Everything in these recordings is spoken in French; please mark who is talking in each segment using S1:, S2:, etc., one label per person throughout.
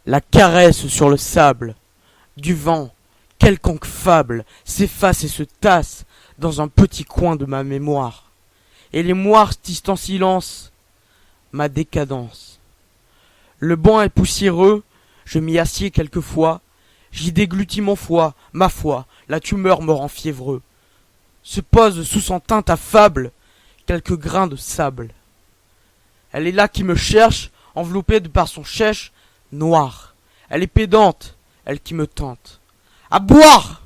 S1: La caresse sur le sable du vent, quelconque fable s'efface et se tasse dans un petit coin de ma mémoire. Et les moires disent en silence ma décadence. Le banc est poussiéreux, je m'y assieds quelquefois, j'y déglutis mon foie, ma foi, la tumeur me rend fiévreux. Se pose sous son teinte affable quelques grains de sable. Elle est là qui me cherche, enveloppée de par son chèche noir. Elle est pédante, elle qui me tente. À boire!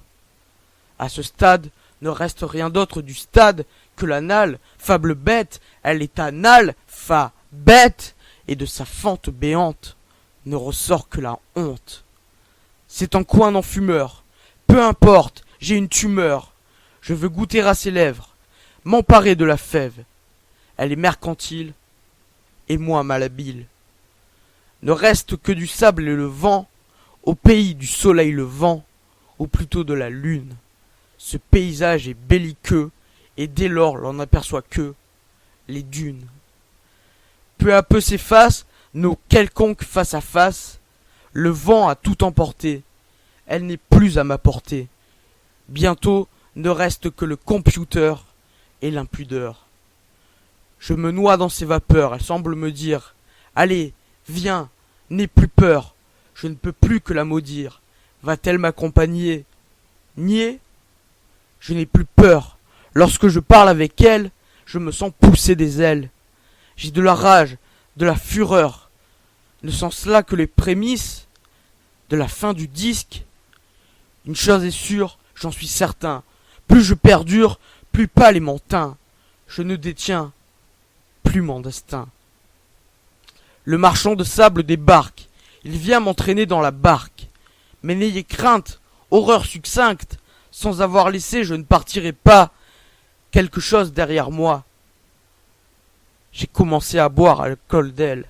S1: À ce stade, ne reste rien d'autre du stade que l'anal, fable bête, elle est anale, fa bête, et de sa fente béante ne ressort que la honte. C'est un coin d'enfumeur, peu importe, j'ai une tumeur, je veux goûter à ses lèvres, m'emparer de la fève. Elle est mercantile, et moi malhabile. Ne reste que du sable et le vent, au pays du soleil levant, ou plutôt de la lune. Ce paysage est belliqueux, et dès lors l'on n'aperçoit que les dunes. Peu à peu s'effacent nos quelconques face à face, le vent a tout emporté, elle n'est plus à ma portée. Bientôt ne reste que le computer et l'impudeur. Je me noie dans ses vapeurs, elle semble me dire « Allez, viens, n'aie plus peur, je ne peux plus que la maudire. Va-t-elle m'accompagner? Nier? Je n'ai plus peur. Lorsque je parle avec elle, je me sens pousser des ailes. J'ai de la rage, de la fureur. Ne sont-ce là que les prémices de la fin du disque? Une chose est sûre, j'en suis certain. Plus je perdure, plus pâle est mon teint. Je ne détiens plus mon destin. Le marchand de sable débarque. Il vient m'entraîner dans la barque. Mais n'ayez crainte, horreur succincte. Sans avoir laissé, je ne partirai pas. Quelque chose derrière moi. J'ai commencé à boire à l'alcool d'elle.